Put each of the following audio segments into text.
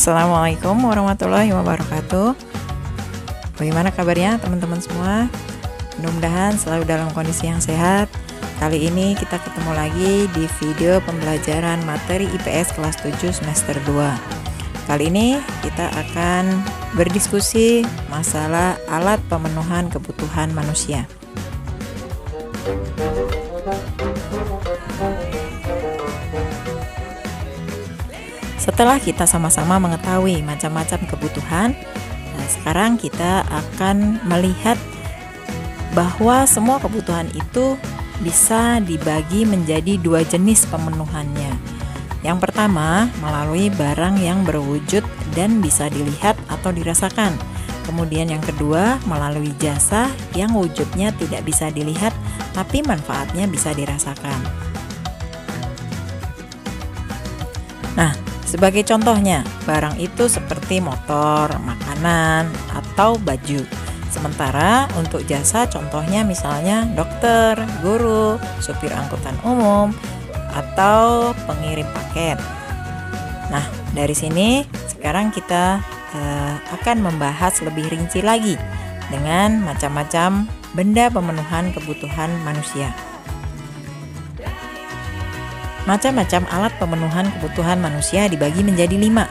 Assalamualaikum warahmatullahi wabarakatuh. Bagaimana kabarnya teman-teman semua? Mudah-mudahan selalu dalam kondisi yang sehat. Kali ini kita ketemu lagi di video pembelajaran materi IPS kelas 7 semester 2. Kali ini kita akan berdiskusi masalah alat pemenuhan kebutuhan manusia. Setelah kita sama-sama mengetahui macam-macam kebutuhan, sekarang kita akan melihat bahwa semua kebutuhan itu bisa dibagi menjadi dua jenis pemenuhannya. Yang pertama, melalui barang yang berwujud dan bisa dilihat atau dirasakan. Kemudian yang kedua, melalui jasa yang wujudnya tidak bisa dilihat tapi manfaatnya bisa dirasakan. Nah, sebagai contohnya, barang itu seperti motor, makanan, atau baju. Sementara untuk jasa contohnya misalnya dokter, guru, supir angkutan umum, atau pengirim paket. Nah, dari sini sekarang kita akan membahas lebih rinci lagi dengan macam-macam benda pemenuhan kebutuhan manusia. Macam-macam alat pemenuhan kebutuhan manusia dibagi menjadi 5.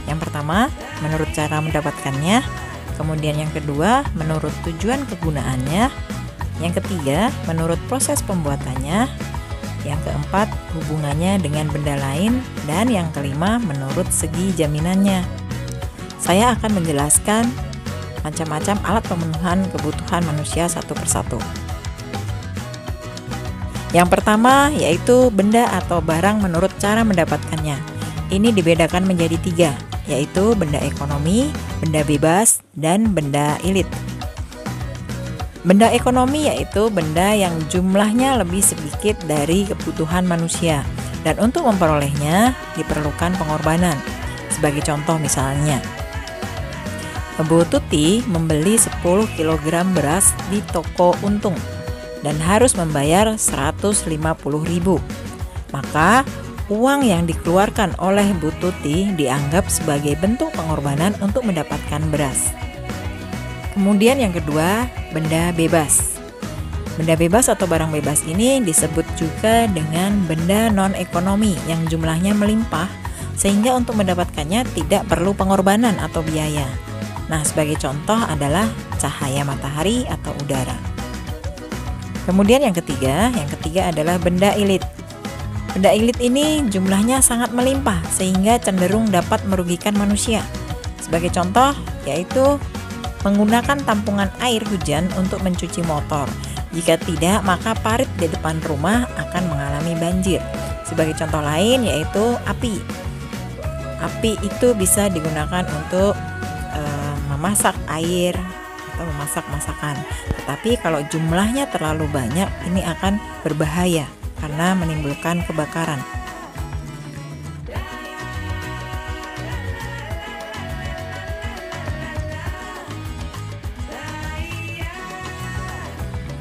Yang pertama, menurut cara mendapatkannya. Kemudian yang kedua, menurut tujuan kegunaannya. Yang ketiga, menurut proses pembuatannya. Yang keempat, hubungannya dengan benda lain. Dan yang kelima, menurut segi jaminannya. Saya akan menjelaskan macam-macam alat pemenuhan kebutuhan manusia satu persatu. Yang pertama yaitu benda atau barang menurut cara mendapatkannya. Ini dibedakan menjadi 3, yaitu benda ekonomi, benda bebas, dan benda ilit. Benda ekonomi yaitu benda yang jumlahnya lebih sedikit dari kebutuhan manusia, dan untuk memperolehnya diperlukan pengorbanan. Sebagai contoh misalnya, Bu Tuti membeli 10 kg beras di toko Untung dan harus membayar 150.000. Maka uang yang dikeluarkan oleh Bu Tuti dianggap sebagai bentuk pengorbanan untuk mendapatkan beras. Kemudian yang kedua, benda bebas. Benda bebas atau barang bebas ini disebut juga dengan benda non-ekonomi yang jumlahnya melimpah sehingga untuk mendapatkannya tidak perlu pengorbanan atau biaya. Nah, sebagai contoh adalah cahaya matahari atau udara. Kemudian yang ketiga adalah benda ilit. Benda ilit ini jumlahnya sangat melimpah sehingga cenderung dapat merugikan manusia. Sebagai contoh yaitu menggunakan tampungan air hujan untuk mencuci motor. Jika tidak, maka parit di depan rumah akan mengalami banjir. Sebagai contoh lain yaitu api. Api itu bisa digunakan untuk memasak air atau memasak masakan. Tetapi kalau jumlahnya terlalu banyak, ini akan berbahaya karena menimbulkan kebakaran.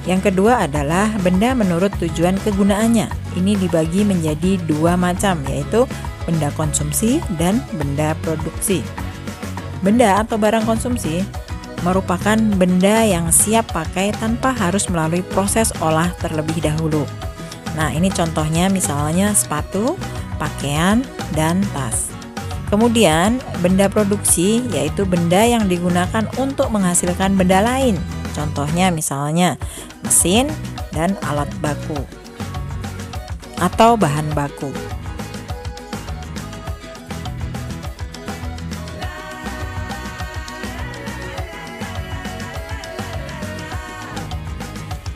Yang kedua adalah benda menurut tujuan kegunaannya. Ini dibagi menjadi 2 macam, yaitu benda konsumsi dan benda produksi. Benda atau barang konsumsi merupakan benda yang siap pakai tanpa harus melalui proses olah terlebih dahulu. Nah, ini contohnya misalnya sepatu, pakaian, dan tas. Kemudian, benda produksi yaitu benda yang digunakan untuk menghasilkan benda lain. Contohnya misalnya mesin dan alat baku atau bahan baku.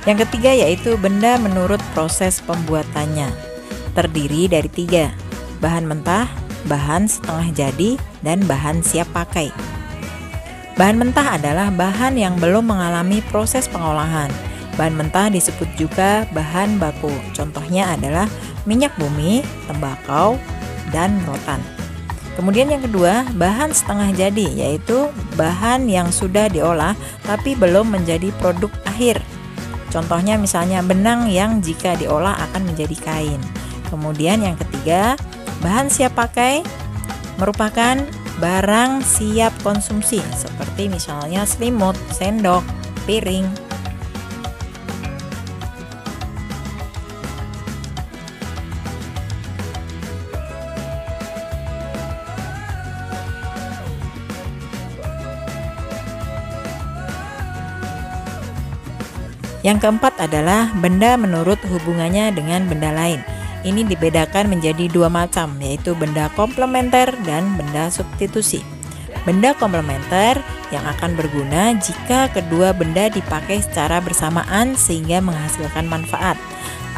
Yang ketiga yaitu benda menurut proses pembuatannya. Terdiri dari 3, bahan mentah, bahan setengah jadi, dan bahan siap pakai. Bahan mentah adalah bahan yang belum mengalami proses pengolahan. Bahan mentah disebut juga bahan baku. Contohnya adalah minyak bumi, tembakau, dan rotan. Kemudian yang kedua, bahan setengah jadi, yaitu bahan yang sudah diolah tapi belum menjadi produk akhir. Contohnya misalnya benang yang jika diolah akan menjadi kain. Kemudian yang ketiga, bahan siap pakai merupakan barang siap konsumsi seperti misalnya selimut, sendok, piring. Yang keempat adalah benda menurut hubungannya dengan benda lain. Ini dibedakan menjadi dua macam, yaitu benda komplementer dan benda substitusi. Benda komplementer yang akan berguna jika kedua benda dipakai secara bersamaan sehingga menghasilkan manfaat.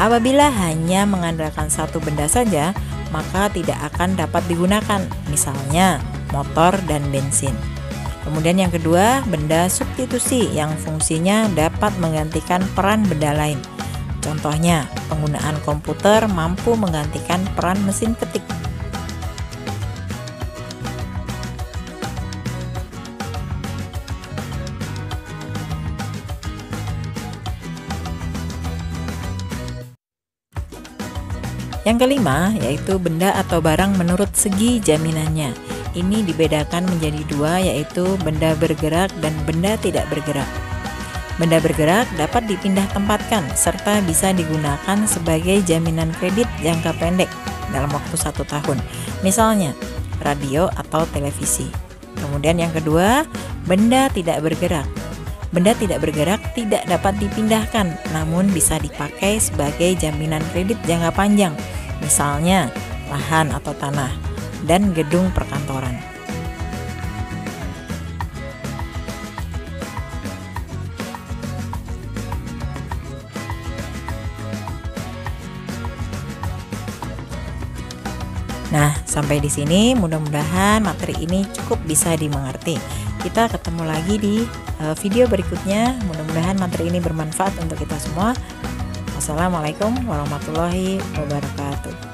Apabila hanya mengandalkan satu benda saja, maka tidak akan dapat digunakan, misalnya motor dan bensin. Kemudian yang kedua, benda substitusi yang fungsinya dapat menggantikan peran benda lain. Contohnya, penggunaan komputer mampu menggantikan peran mesin ketik. Yang kelima, yaitu benda atau barang menurut segi jaminannya. Ini dibedakan menjadi dua, yaitu benda bergerak dan benda tidak bergerak. Benda bergerak dapat dipindah tempatkan serta bisa digunakan sebagai jaminan kredit jangka pendek dalam waktu 1 tahun, misalnya radio atau televisi. Kemudian yang kedua, benda tidak bergerak. Benda tidak bergerak tidak dapat dipindahkan, namun bisa dipakai sebagai jaminan kredit jangka panjang, misalnya lahan atau tanah dan gedung perkantoran. Nah, sampai di sini mudah-mudahan materi ini cukup bisa dimengerti. Kita ketemu lagi di video berikutnya. Mudah-mudahan materi ini bermanfaat untuk kita semua. Wassalamualaikum warahmatullahi wabarakatuh.